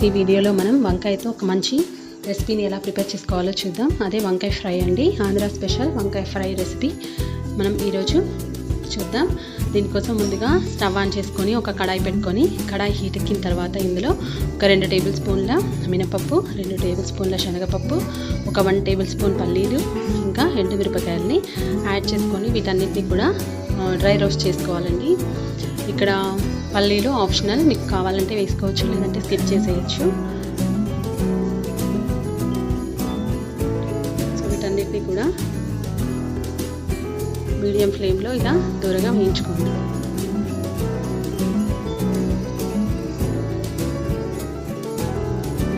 ఈ వీడియోలో మనం వంకాయతో ఒక మంచి రెసిపీని ఎలా ప్రిపేర్ చేసుకోవాలో చూద్దాం. అదే వంకాయ ఫ్రై అండి. ఆంధ్ర స్పెషల్ వంకాయ ఫ్రై రెసిపీ మనం ఈరోజు చూద్దాం. దీనికోసం ముందుగా స్టవ్ ఆన్ చేసుకొని ఒక కడాయి పెట్టుకొని కడాయి హీట్ ఎక్కిన తర్వాత ఇందులో ఒక 2 టేబుల్ స్పూన్ల మినపప్పు, 2 టేబుల్ స్పూన్ల శనగపప్పు, ఒక 1 టేబుల్ స్పూన్ పల్లీలు, ఇంకా ఎండుమిరపకాయలని యాడ్ చేసుకొని వీటన్నిటిని కూడా డ్రై రోస్ట్ చేసుకోవాలండి. ఇక్కడ పల్లీలు ఆప్షనల్, మీకు కావాలంటే వేసుకోవచ్చు, లేదంటే స్కిప్ చేసేయచ్చు. సో వీటన్నిటిని కూడా మీడియం ఫ్లేమ్లో ఇలా దూరగా వేయించుకోండి.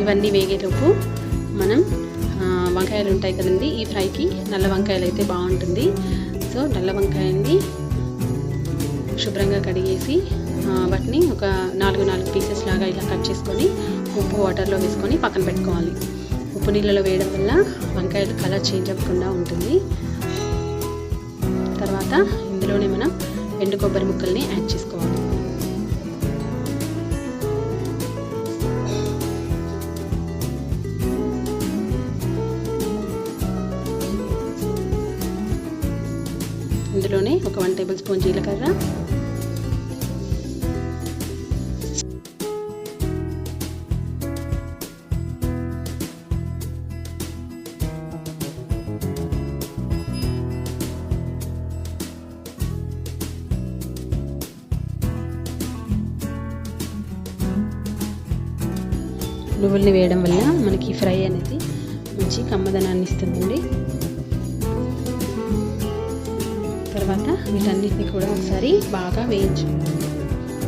ఇవన్నీ వేగేటప్పుడు మనం వంకాయలు ఉంటాయి కదండి, ఈ ఫ్రైకి నల్ల వంకాయలు అయితే బాగుంటుంది. సో నల్ల వంకాయని శుభ్రంగా కడిగేసి వాటిని ఒక 4 పీసెస్ లాగా ఇలా కట్ చేసుకొని ఉప్పు వాటర్లో వేసుకొని పక్కన పెట్టుకోవాలి. ఉప్పు నీళ్ళలో వేయడం వల్ల వంకాయలు కలర్ చేంజ్ అవ్వకుండా ఉంటుంది. తర్వాత ఇందులోనే మనం ఎండు కొబ్బరి ముక్కల్ని యాడ్ చేసుకోవాలి. ఇందులోనే ఒక 1 టేబుల్ స్పూన్ జీలకర్ర, నువ్వుల్ని వేయడం వల్ల మనకి ఫ్రై అనేది మంచి కమ్మదనాన్ని ఇస్తుందండి. తర్వాత వీటన్నిటిని కూడా ఒకసారి బాగా వేయించు.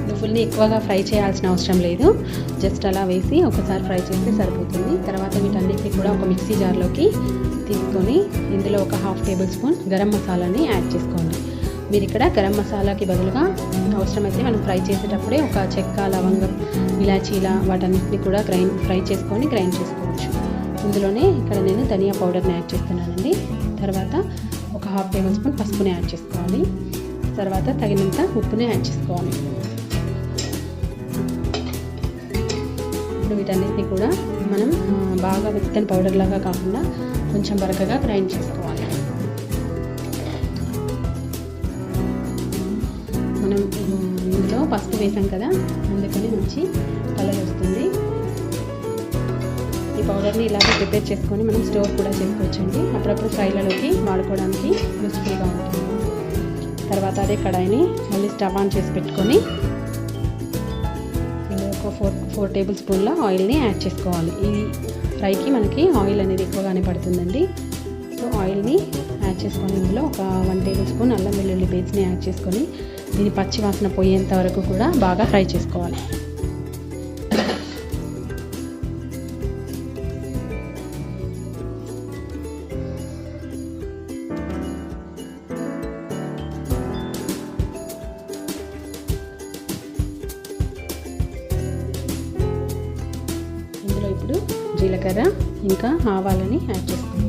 నువ్వుల్ని ఎక్కువగా ఫ్రై చేయాల్సిన అవసరం లేదు, జస్ట్ అలా వేసి ఒకసారి ఫ్రై చేస్తే సరిపోతుంది. తర్వాత వీటన్నిటిని కూడా ఒక మిక్సీ జార్లోకి తీసుకొని ఇందులో ఒక 1/2 టేబుల్ స్పూన్ గరం మసాలాని యాడ్ చేసుకోండి. మీరు ఇక్కడ గరం మసాలాకి బదులుగా అవసరమైతే మనం ఫ్రై చేసేటప్పుడే ఒక చెక్క, లవంగం, ఇలాచీల వాటన్నిటిని కూడా ఫ్రై చేసుకొని గ్రైండ్ చేసుకోవచ్చు. ఇందులోనే ఇక్కడ నేను ధనియా పౌడర్ని యాడ్ చేస్తున్నానండి. తర్వాత ఒక 1/2 టేబుల్ స్పూన్ పసుపుని యాడ్ చేసుకోవాలి. తర్వాత తగినంత ఉప్పుని యాడ్ చేసుకోవాలి. ఇప్పుడు వీటన్నిటిని కూడా మనం బాగా మెత్తని పౌడర్ లాగా కాకుండా కొంచెం బరకగా గ్రైండ్ చేసుకోవాలి. మనం ఇందులో పసుపు వేసాం కదా, అందుకని మంచి కలర్ వస్తుంది. ఈ పౌడర్ని ఇలాగే ప్రిపేర్ చేసుకొని మనం స్టోర్ కూడా చేసుకోవచ్చండి. అప్పుడప్పుడు ఫ్రైలలోకి వాడుకోవడానికి యూస్ఫుల్గా ఉంటుంది. తర్వాత అదే కడాయిని మళ్ళీ స్టవ్ ఆన్ చేసి పెట్టుకొని ఇందులో ఒక 4 టేబుల్ స్పూన్ల ఆయిల్ని యాడ్ చేసుకోవాలి. ఈ ఫ్రైకి మనకి ఆయిల్ అనేది ఎక్కువగానే పడుతుందండి. సో ఆయిల్ని యాడ్ చేసుకొని ఇందులో ఒక 1 టేబుల్ స్పూన్ అల్లం వెల్లుల్లి పేస్ట్ని యాడ్ చేసుకొని దీని పచ్చి వాసన పోయేంత వరకు కూడా బాగా ఫ్రై చేసుకోవాలి. ఇందులో ఇప్పుడు జీలకర్ర ఇంకా ఆవాలని యాడ్ చేసుకోవాలి.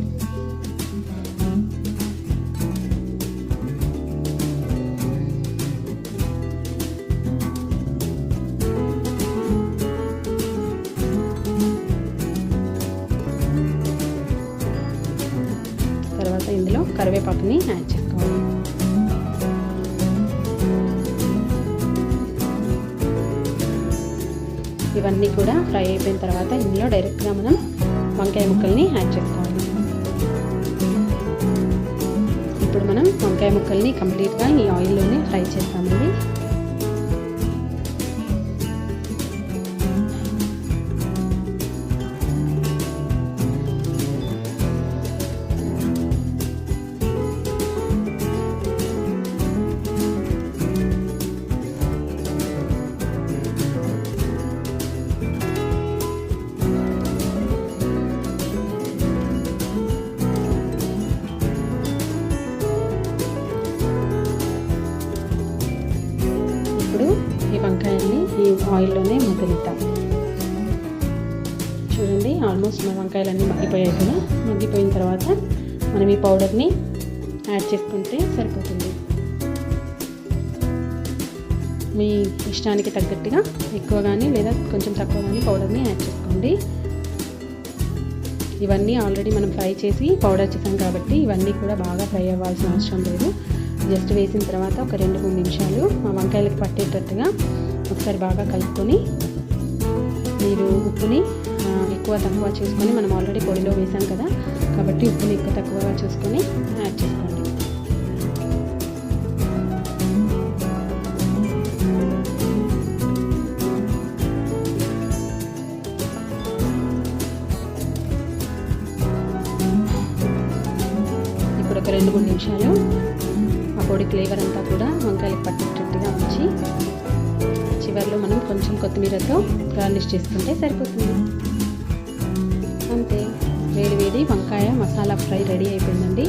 తర్వాత ఇందులో కరివేపాకుని యాడ్ చేసుకోవాలి. ఇవన్నీ కూడా ఫ్రై అయిపోయిన తర్వాత ఇందులో డైరెక్ట్గా మనం వంకాయ ముక్కల్ని యాడ్ చేసుకోవాలి. ఇప్పుడు మనం వంకాయ ముక్కల్ని కంప్లీట్గా ఈ ఆయిల్లోనే ఫ్రై చేస్తామండి. ఈ వంకాయల్ని ఈ ఆయిల్లోనే మగ్గనిద్దాం. చూడండి, ఆల్మోస్ట్ మన వంకాయలన్నీ మగ్గిపోయాయి కదా. మగ్గిపోయిన తర్వాత మనం ఈ పౌడర్ని యాడ్ చేసుకుంటే సరిపోతుంది. మీ ఇష్టానికి తగ్గట్టుగా ఎక్కువ కానీ లేదా కొంచెం తక్కువ కానీ పౌడర్ని యాడ్ చేసుకోండి. ఇవన్నీ ఆల్రెడీ మనం ఫ్రై చేసి పౌడర్ చేసాం కాబట్టి ఇవన్నీ కూడా బాగా ఫ్రై అవ్వాల్సిన అవసరం లేదు. జస్ట్ వేసిన తర్వాత ఒక 2-3 నిమిషాలు ఆ వంకాయలకు పట్టేటట్టుగా ఒకసారి బాగా కలుపుకొని, మీరు ఉప్పుని ఎక్కువ తక్కువ చూసుకొని, మనం ఆల్రెడీ పొడిలో వేసాం కదా కాబట్టి ఉప్పుని ఎక్కువ తక్కువగా చూసుకొని యాడ్ చేసుకోండి. ఇప్పుడు ఒక 2-3 నిమిషాలు ఆ పొడి ఫ్లేవర్ అంతా కూడా వంకాయలకు పట్టేటట్టుగా ఉంచి చివరిలో మనం కొంచెం కొత్తిమీరతో గార్నిష్ చేసుకుంటే సరిపోతుంది. అంతే, వేడి వేడి వంకాయ మసాలా ఫ్రై రెడీ అయిపోయిందండి.